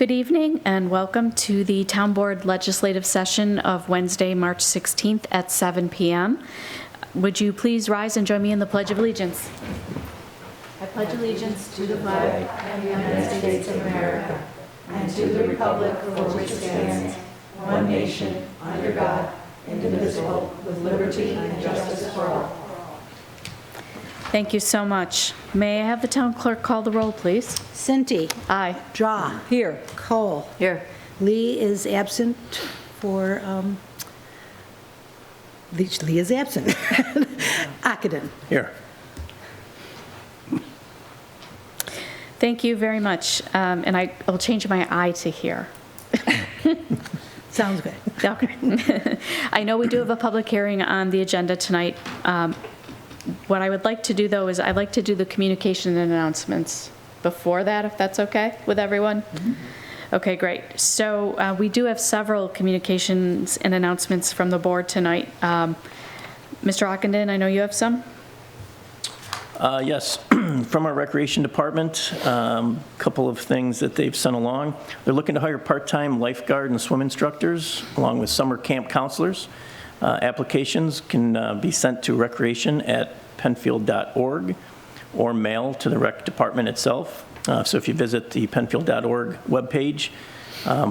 Good evening and welcome to the Town Board Legislative Session of Wednesday, March 16th at 7 p.m. Would you please rise and join me in the Pledge of Allegiance? I pledge allegiance to the flag of the United States of America and to the republic for which it stands, one nation, under God, indivisible, with liberty and justice for all. Thank you so much. May I have the town clerk call the roll, please? Cinti. Aye. Draw. Here. Cole. Here. Lee is absent for, Lee is absent. Akadin. Here. Thank you very much. And I'll change my I to here. Sounds good. Okay. I know we do have a public hearing on the agenda tonight. What I would like to do, though, is I'd like to do the communication and announcements before that, if that's okay with everyone. Mm-hmm. Okay, great. So we do have several communications and announcements from the board tonight. Mr. Ockenden, I know you have some? Yes, from our Recreation Department, a couple of things that they've sent along. They're looking to hire part-time lifeguard and swim instructors, along with summer camp counselors. Applications can be sent to recreation@penfield.org or mail to the rec department itself. So if you visit the penfield.org webpage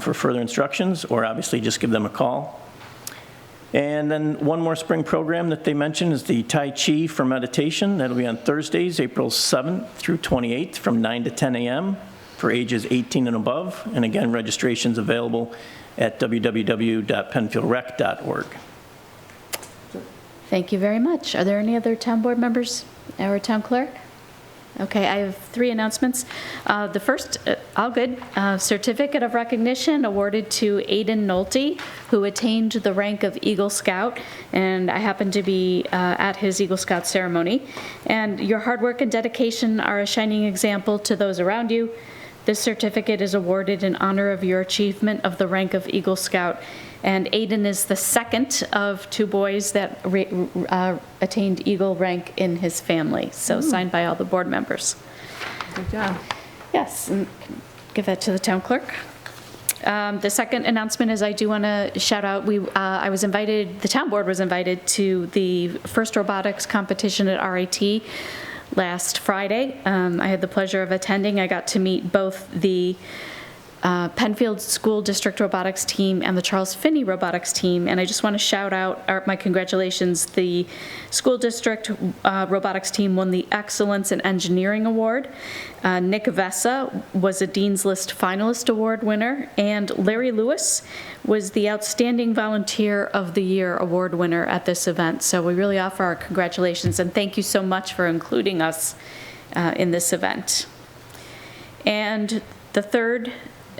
for further instructions, or obviously just give them a call. And then one more spring program that they mentioned is the Tai Chi for meditation. That'll be on Thursdays, April 7th through 28th from 9 to 10 a.m. for ages 18 and above. And again, registration's available at www.penfieldrec.org. Thank you very much. Are there any other town board members or town clerk? Okay, I have three announcements. The first, all good, certificate of recognition awarded to Aiden Nolte, who attained the rank of Eagle Scout, and I happened to be at his Eagle Scout ceremony. And your hard work and dedication are a shining example to those around you. This certificate is awarded in honor of your achievement of the rank of Eagle Scout. And Aiden is the second of two boys that attained Eagle rank in his family. So signed by all the board members. Good job. Yes, and give that to the town clerk. The second announcement is I do want to shout out, I was invited, the town board was invited to the first robotics competition at RIT last Friday. I had the pleasure of attending. I got to meet both the Penfield School District Robotics Team and the Charles Finney Robotics Team, and I just want to shout out my congratulations. The School District Robotics Team won the Excellence in Engineering Award. Nick Vessa was a Dean's List Finalist Award winner, and Larry Lewis was the Outstanding Volunteer of the Year Award winner at this event. So we really offer our congratulations, and thank you so much for including us in this event. And the third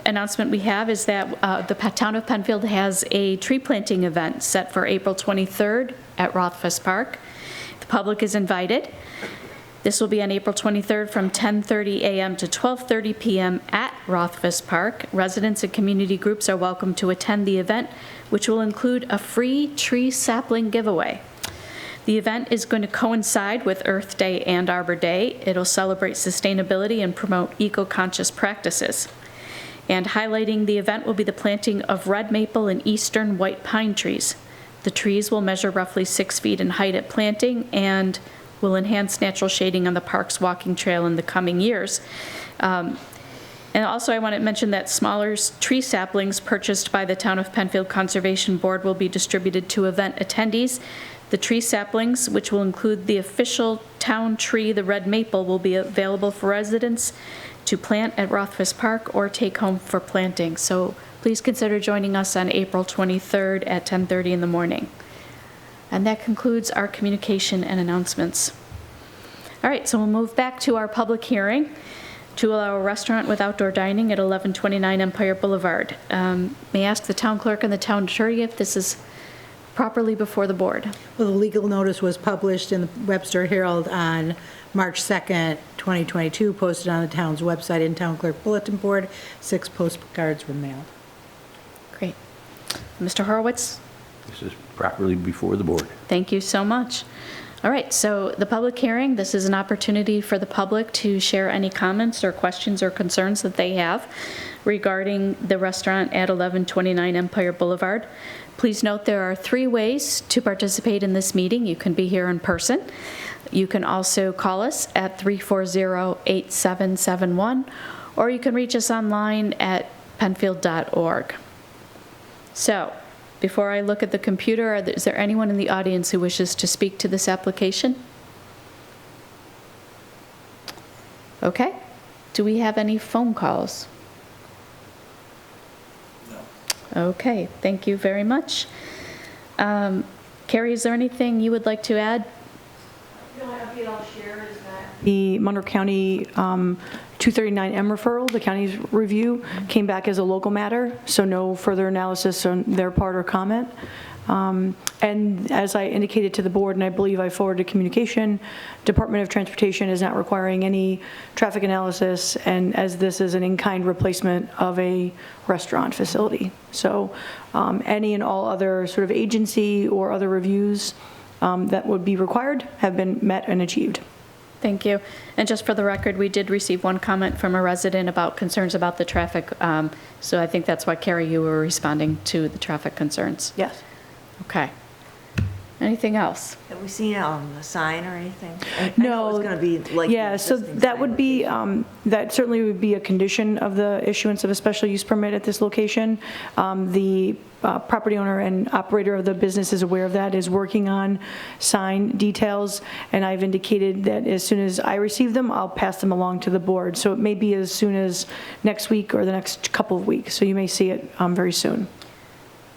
announcement we have is that the town of Penfield has a tree planting event set for April 23rd at Rothfuss Park. The public is invited. This will be on April 23rd from 10:30 a.m. to 12:30 p.m. at Rothfuss Park. Residents and community groups are welcome to attend the event, which will include a free tree sapling giveaway. The event is going to coincide with Earth Day and Arbor Day. It'll celebrate sustainability and promote eco-conscious practices. And highlighting the event will be the planting of red maple and eastern white pine trees. The trees will measure roughly 6 feet in height at planting and will enhance natural shading on the park's walking trail in the coming years. And also I want to mention that smaller tree saplings purchased by the Town of Penfield Conservation Board will be distributed to event attendees. The tree saplings, which will include the official town tree, the red maple, will be available for residents to plant at Rothfuss Park or take home for planting. So please consider joining us on April 23rd at 10:30 in the morning. And that concludes our communication and announcements. All right, so we'll move back to our public hearing to allow a restaurant with outdoor dining at 1129 Empire Boulevard. May I ask the town clerk and the town attorney if this is properly before the board? Well, the legal notice was published in the Webster Herald on March 2nd, 2022, posted on the town's website and town clerk bulletin board. 6 postcards were mailed. Great. Mr. Horowitz? This is properly before the board. Thank you so much. All right, so the public hearing, this is an opportunity for the public to share any comments or questions or concerns that they have regarding the restaurant at 1129 Empire Boulevard. Please note there are 3 ways to participate in this meeting. You can be here in person. You can also call us at 340-8771, or you can reach us online at penfield.org. So, before I look at the computer, is there anyone in the audience who wishes to speak to this application? Okay. Do we have any phone calls? No. Okay, thank you very much. Carrie, is there anything you would like to add? The only update I'll share is that the Monroe County 239M referral, the county's review, came back as a local matter, so no further analysis on their part or comment. And as I indicated to the board, and I believe I forwarded communication, Department of Transportation is not requiring any traffic analysis, and as this is an in-kind replacement of a restaurant facility. So any and all other sort of agency or other reviews that would be required have been met and achieved. Thank you. And just for the record, we did receive one comment from a resident about concerns about the traffic. So I think that's why, Carrie, you were responding to the traffic concerns. Yes. Okay. Anything else? Have we seen a sign or anything? I No. know it's going to be like. the Yeah, so existing that sign would be, that certainly would be a condition of the issuance of a special use permit at this location. The property owner and operator of the business is aware of that, is working on sign details, and I've indicated that as soon as I receive them, I'll pass them along to the board. So it may be as soon as next week or the next couple of weeks, so you may see it very soon.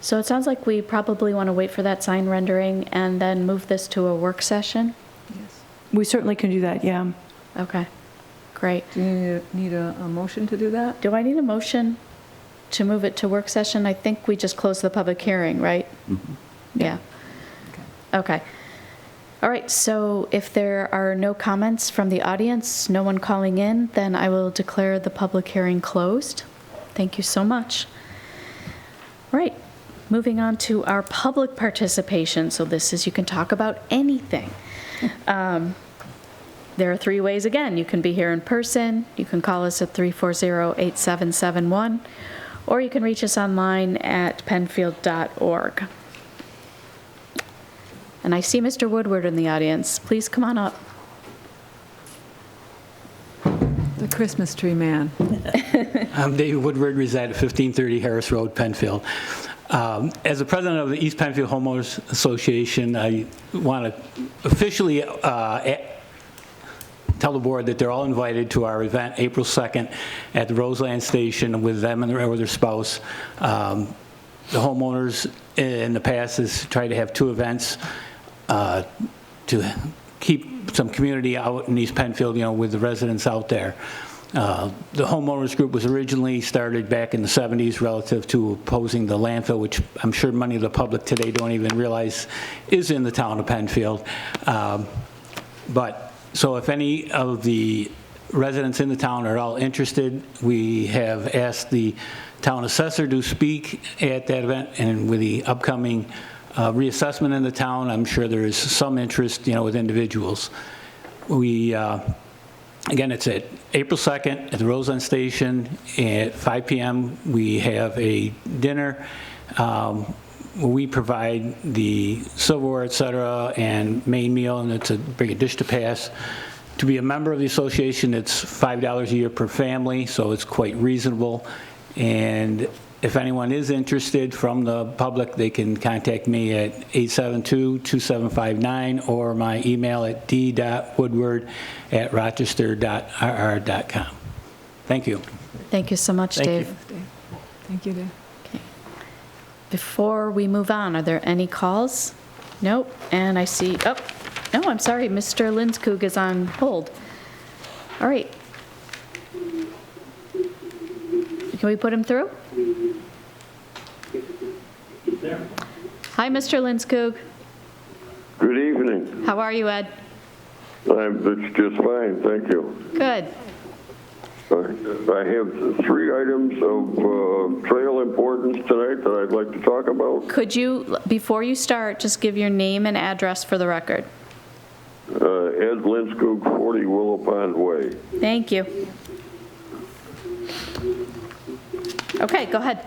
So it sounds like we probably want to wait for that sign rendering and then move this to a work session? We certainly can do that, yeah. Okay, great. Do you need a motion to do that? Do I need a motion to move it to work session? I think we just closed the public hearing, right? Yeah. Okay. All right, so if there are no comments from the audience, no one calling in, then I will declare the public hearing closed. Thank you so much. All right, moving on to our public participation. So this is, you can talk about anything. There are 3 ways again. You can be here in person, you can call us at 340-8771, or you can reach us online at penfield.org. And I see Mr. Woodward in the audience. Please come on up. The Christmas tree man. I'm David Woodward, reside at 1530 Harris Road, Penfield. As the president of the East Penfield Homeowners Association, I want to officially tell the board that they're all invited to our event April 2nd at the Roseland Station with them and their spouse. The homeowners in the past has tried to have 2 events to keep some community out in East Penfield, with the residents out there. The homeowners group was originally started back in the 70s relative to opposing the landfill, which I'm sure many of the public today don't even realize is in the town of Penfield. So if any of the residents in the town are all interested, we have asked the town assessor to speak at that event, and with the upcoming reassessment in the town, I'm sure there is some interest, with individuals. We, again, it's at April 2nd at the Roseland Station at 5 p.m. We have a dinner where we provide the silverware, et cetera, and main meal, and it's bring a dish to pass. To be a member of the association, it's $5 a year per family, so it's quite reasonable. And if anyone is interested from the public, they can contact me at 872-2759 or my email at d.woodward@rochester.rr.com. Thank you. Thank you so much, Thank Dave. you. Thank you, Dave. Okay. Before we move on, are there any calls? Nope. And I see, no, I'm sorry, Mr. Linskog is on hold. All right. Can we put him through? Hi, Mr. Linskog. Good evening. How are you, Ed? It's just fine, thank you. Good. I have 3 items of trail importance tonight that I'd like to talk about. Could you, before you start, just give your name and address for the record? Ed Linskog, 40 Willow Pond Way. Thank you. Okay, go ahead.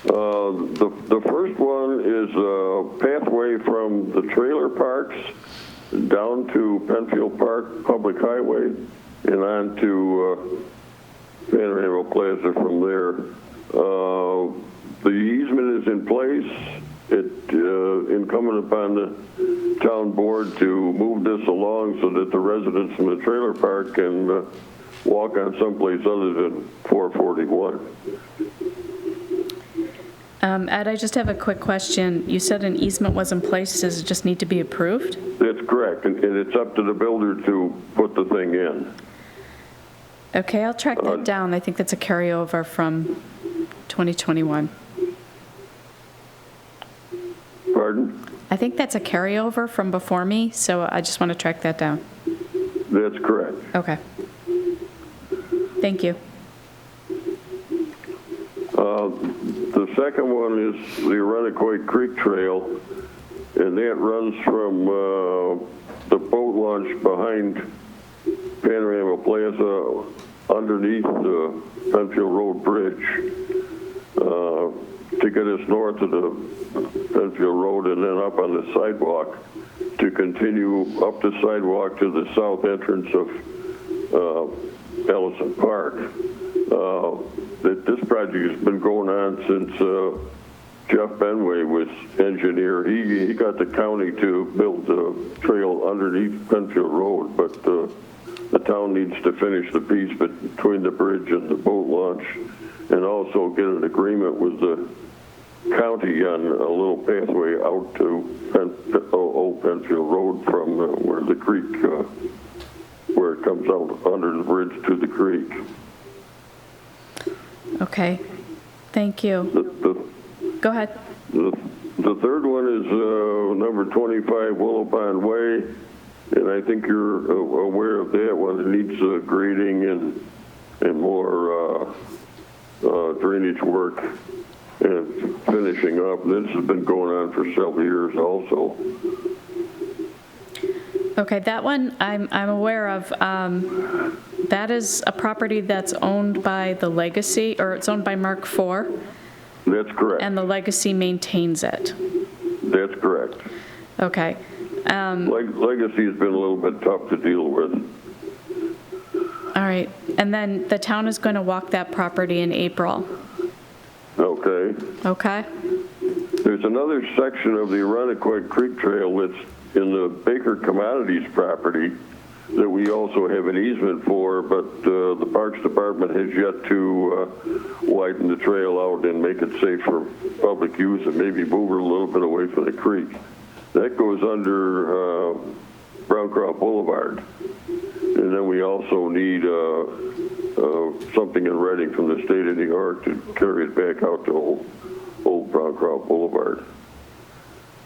The first one is a pathway from the trailer parks down to Penfield Park Public Highway and on to Panorama Plaza from there. The easement is in place. Incumbent upon the town board to move this along so that the residents from the trailer park can walk on someplace other than 441. Ed, I just have a quick question. You said an easement was in place. Does it just need to be approved? That's correct, and it's up to the builder to put the thing in. Okay, I'll track that down. I think that's a carryover from 2021. Pardon? I think that's a carryover from before me, so I just want to track that down. That's correct. Okay. Thank you. The second one is the Arundecoit Creek Trail, and that runs from the boat launch behind Panorama Plaza underneath the Penfield Road Bridge to get us north of the Penfield Road and then up on the sidewalk to continue up the sidewalk to the south entrance of Ellison Park. This project has been going on since Jeff Benway was engineer. He got the county to build the trail underneath Penfield Road, but the town needs to finish the piece between the bridge and the boat launch and also get an agreement with the county on a little pathway out to Old Penfield Road from where the creek, where it comes out under the bridge to the creek. Okay. Thank you. Go ahead. The third one is number 25 Willow Pond Way, and I think you're aware of that one. It needs grading and more drainage work and finishing up. This has been going on for several years also. Okay, that one I'm aware of. That is a property that's owned by the Legacy, or it's owned by Mark IV. That's correct. And the Legacy maintains it. That's correct. Okay. Legacy has been a little bit tough to deal with. All right. And then the town is going to walk that property in April. Okay. Okay. There's another section of the Arundecoit Creek Trail that's in the Baker Commodities property that we also have an easement for, but the Parks Department has yet to widen the trail out and make it safe for public use and maybe move it a little bit away from the creek. That goes under Browncroft Boulevard. And then we also need something in writing from the state of New York to carry it back out to old Browncroft Boulevard.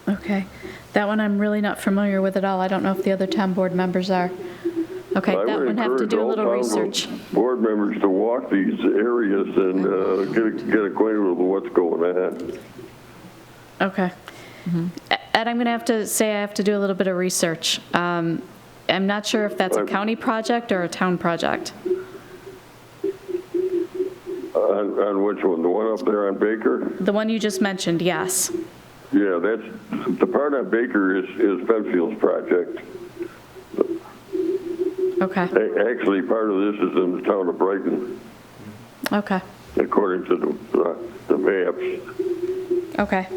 Okay. That one I'm really not familiar with at all. I don't know if the other town board members are. Okay, that one have to do a little research. Board members to walk these areas and get acquainted with what's going on. Okay. Ed, I'm going to have to say I have to do a little bit of research. I'm not sure if that's a county project or a town project. On which one? The one up there on Baker? The one you just mentioned, yes. Yeah, that's the part on Baker is Penfield's project. Okay. Actually, part of this is in the town of Brighton. Okay. According to the maps. Okay.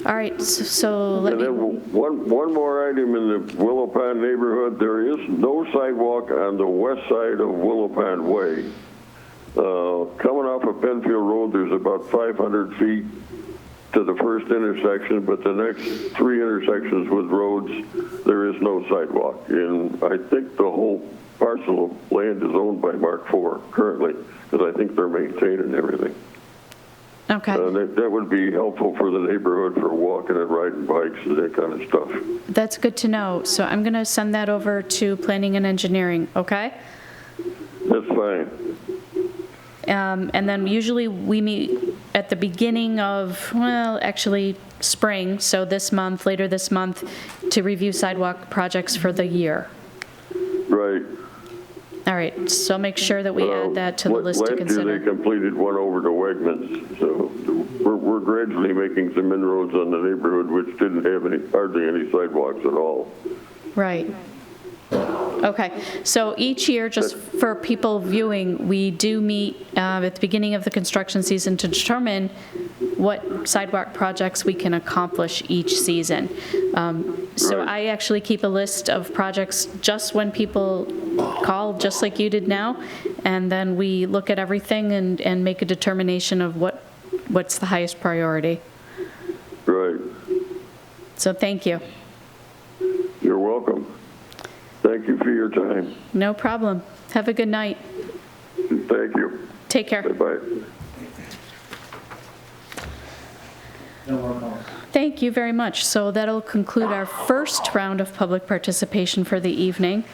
All right. So let and me. then one more item in the Willow Pond neighborhood. There is no sidewalk on the west side of Willow Pond Way. Coming off of Penfield Road, there's about 500 feet to the first intersection, but the next three intersections with roads, there is no sidewalk. And I think the whole parcel of land is owned by Mark IV currently, because I think they're maintaining everything. Okay. That would be helpful for the neighborhood for walking and riding bikes and that kind of stuff. That's good to know. So I'm going to send that over to Planning and Engineering, okay? That's fine. And then usually we meet at the beginning of, well, actually spring, so this month, later this month, to review sidewalk projects for the year. Right. All right, so make sure that we add that to the list to Last year, consider. they completed one over to Wegmans, so we're gradually making some inroads on the neighborhood, which didn't have hardly any sidewalks at all. Right. Okay, so each year, just for people viewing, we do meet at the beginning of the construction season to determine what sidewalk projects we can accomplish each season. So Right. I actually keep a list of projects just when people call, just like you did now, and then we look at everything and make a determination of what's the highest priority. Right. So thank you. You're welcome. Thank you for your time. No problem. Have a good night. Thank you. Take care. Bye-bye. Thank you very much. So that'll conclude our first round of public participation for the evening,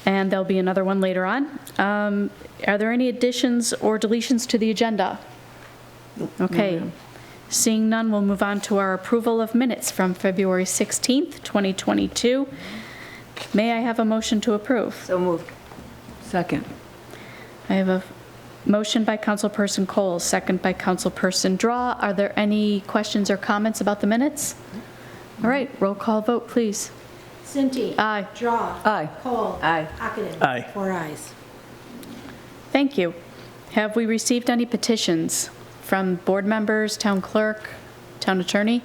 and there'll be another one later on. Are there any additions or deletions to the agenda? Okay. Seeing none, we'll move on to our approval of minutes from February 16th, 2022. May I have a motion to approve? So moved. Second. I have a motion by Councilperson Cole, second by Councilperson Draw. Are there any questions or comments about the minutes? All right, roll call vote, please. Cinti. Aye. Draw. Aye. Cole. Aye. Ockenden. Aye. 4 ayes. Thank you. Have we received any petitions from board members, town clerk, town attorney?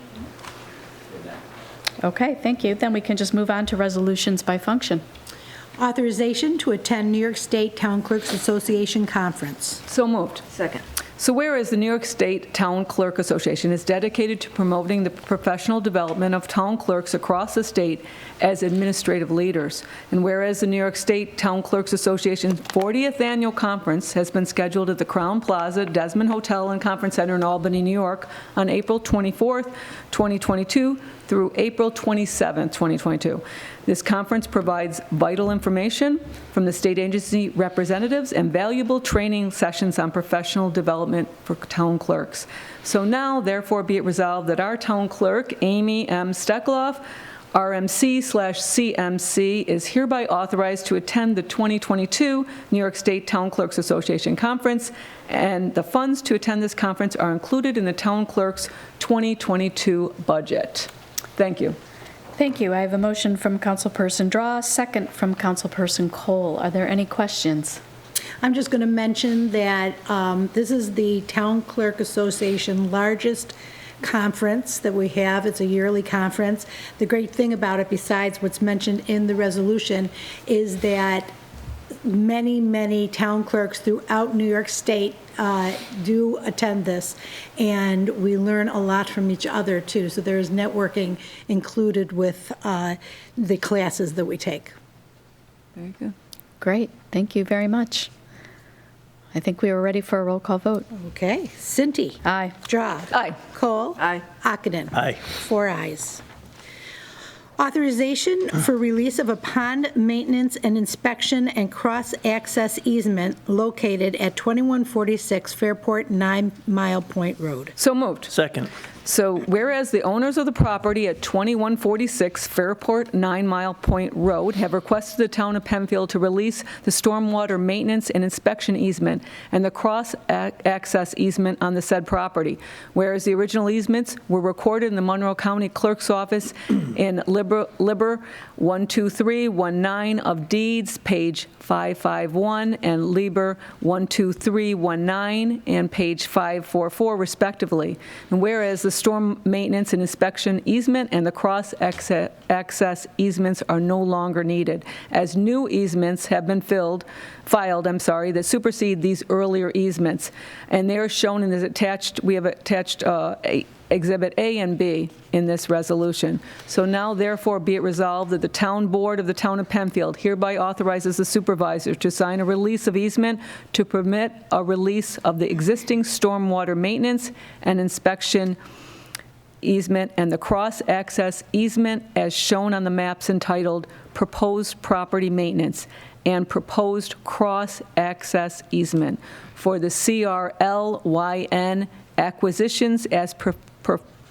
Okay, thank you. Then we can just move on to resolutions by function. Authorization to attend New York State Town Clerks Association Conference. So moved. Second. So whereas the New York State Town Clerk Association is dedicated to promoting the professional development of town clerks across the state as administrative leaders, and whereas the New York State Town Clerks Association's 40th annual conference has been scheduled at the Crowne Plaza Desmond Hotel and Conference Center in Albany, New York on April 24th, 2022 through April 27th, 2022. This conference provides vital information from the state agency representatives and valuable training sessions on professional development for town clerks. So now, therefore, be it resolved that our town clerk, Amy M. Stekloff, RMC/CMC, is hereby authorized to attend the 2022 New York State Town Clerks Association Conference, and the funds to attend this conference are included in the town clerk's 2022 budget. Thank you. Thank you. I have a motion from Councilperson Draw, second from Councilperson Cole. Are there any questions? I'm just going to mention that this is the Town Clerk Association largest conference that we have. It's a yearly conference. The great thing about it, besides what's mentioned in the resolution, is that many, many town clerks throughout New York State do attend this, and we learn a lot from each other, too. So there's networking included with the classes that we take. Very good. Great. Thank you very much. I think we are ready for a roll call vote. Okay. Cinti. Aye. Draw. Aye. Cole. Aye. Ockenden. Aye. 4 ayes. Authorization for release of a pond maintenance and inspection and cross-access easement located at 2146 Fairport 9 Mile Point Road. So moved. Second. So whereas the owners of the property at 2146 Fairport 9 Mile Point Road have requested the town of Penfield to release the stormwater maintenance and inspection easement and the cross-access easement on the said property. Whereas the original easements were recorded in the Monroe County Clerk's Office in Liber 12319 of Deeds, page 551, and Liber 12319 and page 544 respectively. And whereas the storm maintenance and inspection easement and the cross-access easements are no longer needed, as new easements have been filed that supersede these earlier easements. And they are shown in this attached, we have attached Exhibit A and B in this resolution. So now, therefore, be it resolved that the town board of the town of Penfield hereby authorizes the supervisor to sign a release of easement to permit a release of the existing stormwater maintenance and inspection easement and the cross-access easement as shown on the maps entitled Proposed Property Maintenance and Proposed Cross-Access Easement for the CRLYN acquisitions as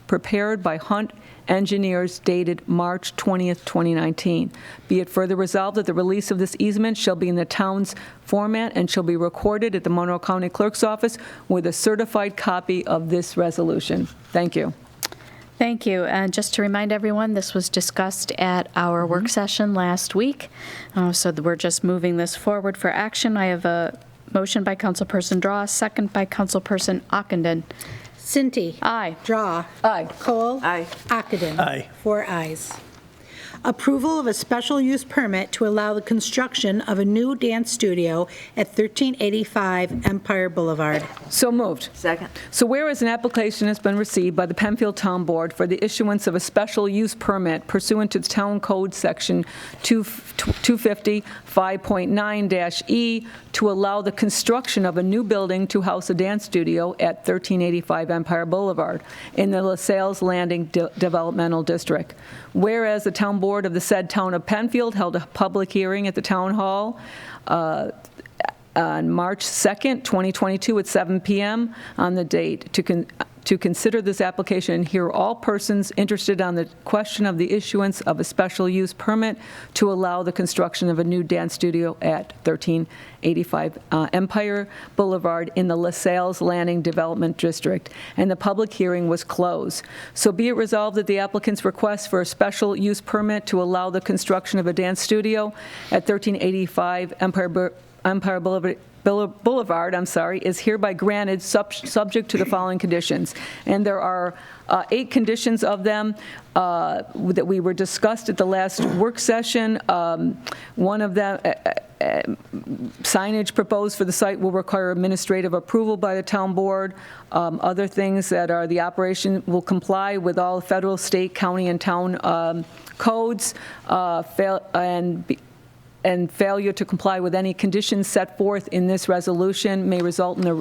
prepared by Hunt Engineers dated March 20th, 2019. Be it further resolved that the release of this easement shall be in the town's format and shall be recorded at the Monroe County Clerk's Office with a certified copy of this resolution. Thank you. Thank you. And just to remind everyone, this was discussed at our work session last week. So we're just moving this forward for action. I have a motion by Councilperson Draw, second by Councilperson Ockenden. Cinti. Aye. Draw. Aye. Cole. Aye. Ockenden. Aye. 4 ayes. Approval of a special use permit to allow the construction of a new dance studio at 1385 Empire Boulevard. So moved. Second. So whereas an application has been received by the Penfield Town Board for the issuance of a special use permit pursuant to the Town Code Section 250.5.9-E to allow the construction of a new building to house a dance studio at 1385 Empire Boulevard in the LaSalle's Landing Developmental District. Whereas the Town Board of the said Town of Penfield held a public hearing at the Town Hall on March 2nd, 2022 at 7 p.m. on the date to consider this application and hear all persons interested on the question of the issuance of a special use permit to allow the construction of a new dance studio at 1385 Empire Boulevard in the LaSalle's Landing Development District, and the public hearing was closed. So be it resolved that the applicant's request for a special use permit to allow the construction of a dance studio at 1385 Empire Boulevard, is hereby granted subject to the following conditions. And there are 8 conditions of them that we were discussed at the last work session. One of them, signage proposed for the site will require administrative approval by the town board. Other things that are the operation will comply with all federal, state, county, and town codes, and failure to comply with any conditions set forth in this resolution may result in the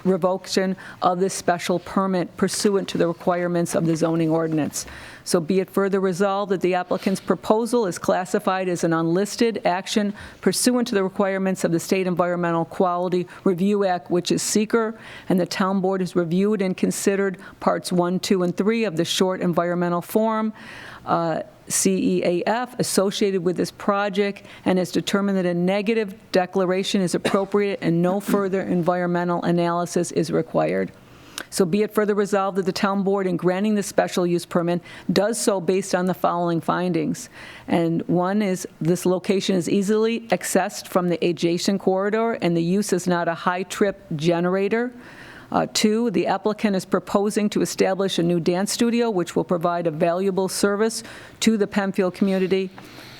revocation of this special permit pursuant to the requirements of the zoning ordinance. So be it further resolved that the applicant's proposal is classified as an unlisted action pursuant to the requirements of the State Environmental Quality Review Act, which is seeker, and the town board has reviewed and considered parts 1, 2, and 3 of the short environmental form, CEAF, associated with this project, and has determined that a negative declaration is appropriate and no further environmental analysis is required. So be it further resolved that the town board, in granting the special use permit, does so based on the following findings. And one is this location is easily accessed from the adjacent corridor and the use is not a high-trip generator. 2, the applicant is proposing to establish a new dance studio which will provide a valuable service to the Penfield community.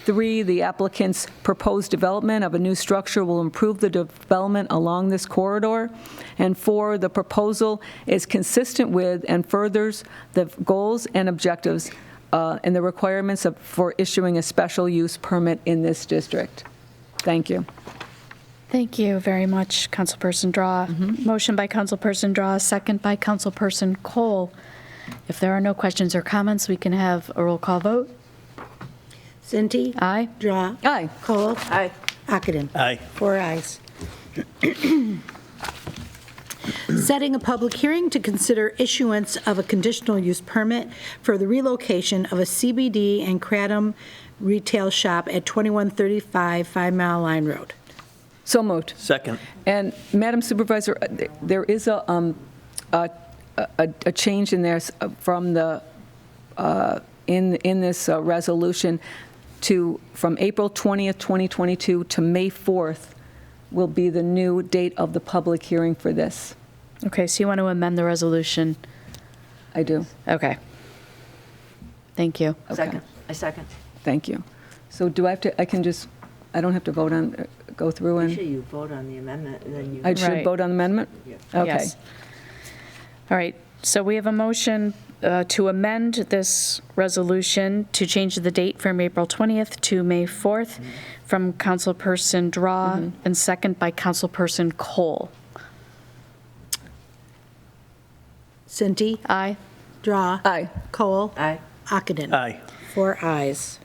3, the applicant's proposed development of a new structure will improve the development along this corridor. And 4, the proposal is consistent with and furthers the goals and objectives and the requirements for issuing a special use permit in this district. Thank you. Thank you very much, Councilperson Draw. Motion by Councilperson Draw, second by Councilperson Cole. If there are no questions or comments, we can have a roll call vote. Cinti. Aye. Draw. Aye. Cole. Aye. Ockenden. Aye. 4 ayes. Setting a public hearing to consider issuance of a conditional use permit for the relocation of a CBD and Kratom retail shop at 2135 5 Mile Line Road. So moved. Second. And Madam Supervisor, there is a change in there from the, in this resolution from April 20th, 2022 to May 4th will be the new date of the public hearing for this. Okay, so you want to amend the resolution? I do. Okay. Thank you. Okay. Second. I second. Thank you. So do I have to, I don't have to vote on, go through Make and, sure you vote on the amendment, and then you... I should Right. vote on the amendment? Yeah. Okay. Yes. All right, so we have a motion to amend this resolution to change the date from April 20th to May 4th from Councilperson Draw and second by Councilperson Cole. Cinti. Aye. Draw. Aye. Cole. Aye. Ockenden. Aye. 4 ayes.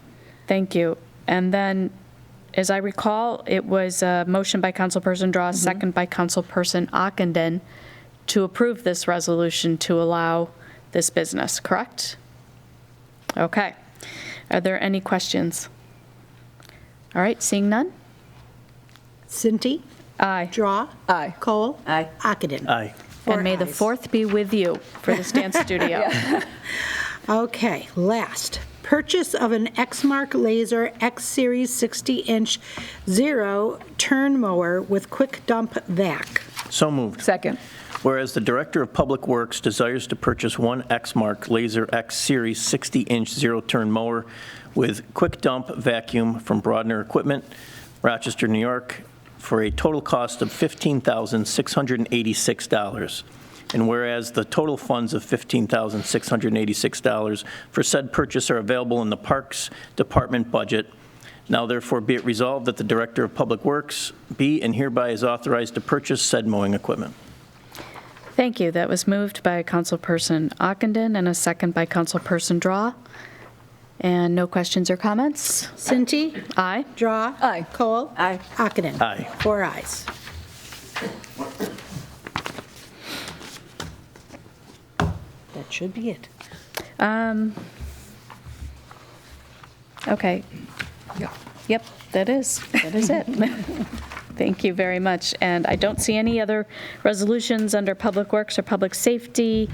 Thank you. And then, as I recall, it was a motion by Councilperson Draw, second by Councilperson Ockenden to approve this resolution to allow this business, correct? Okay. Are there any questions? All right, seeing none? Cinti, Aye. Draw. Aye. Cole. Aye. Ockenden. Aye. And may the ayes. 4th be with you for this dance studio. Okay, last. Purchase of an Exmark Laser X Series 60-inch zero-turn mower with quick dump vac. So moved. Second. Whereas the Director of Public Works desires to purchase one Exmark Laser X Series 60-inch zero-turn mower with quick dump vacuum from Broadner Equipment, Rochester, New York, for a total cost of $15,686. And whereas the total funds of $15,686 for said purchase are available in the Parks Department budget, now therefore be it resolved that the Director of Public Works be and hereby is authorized to purchase said mowing equipment. Thank you. That was moved by Councilperson Ockenden and a second by Councilperson Draw. And no questions or comments? Cinti, Aye. Draw. Aye. Cole. Aye. Ockenden. Aye. 4 ayes. That should be it. Okay. Yep, that is it. Thank you very much. And I don't see any other resolutions under Public Works or Public Safety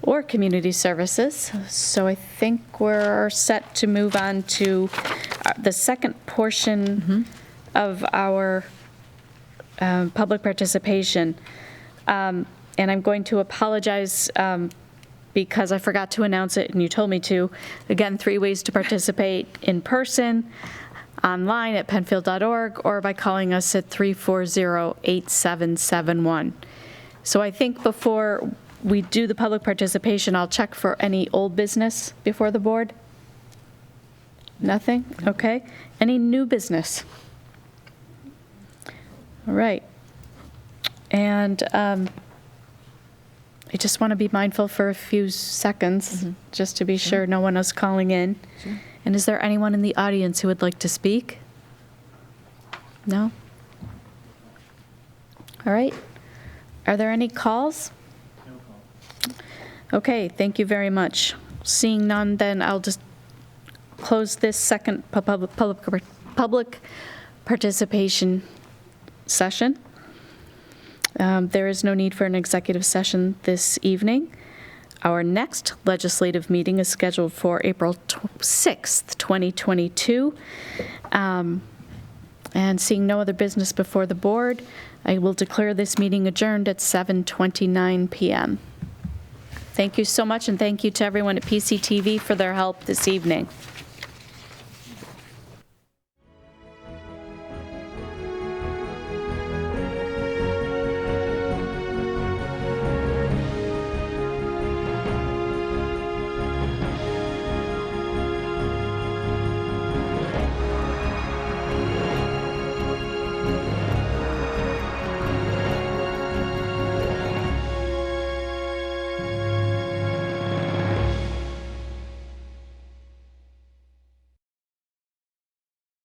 or Community Services. So I think we're set to move on to the second portion of our public participation. And I'm going to apologize because I forgot to announce it and you told me to. Again, 3 ways to participate: in person, online at penfield.org, or by calling us at 340-8771. So I think before we do the public participation, I'll check for any old business before the board. Nothing? Okay. Any new business? All right. And I just want to be mindful for a few seconds, just to be sure no one is calling in. And is there anyone in the audience who would like to speak? No? All right. Are there any calls? No calls. Okay, thank you very much. Seeing none, then I'll just close this second public participation session. There is no need for an executive session this evening. Our next legislative meeting is scheduled for April 6th, 2022. And seeing no other business before the board, I will declare this meeting adjourned at 7:29 p.m. Thank you so much, and thank you to everyone at PCTV for their help this evening.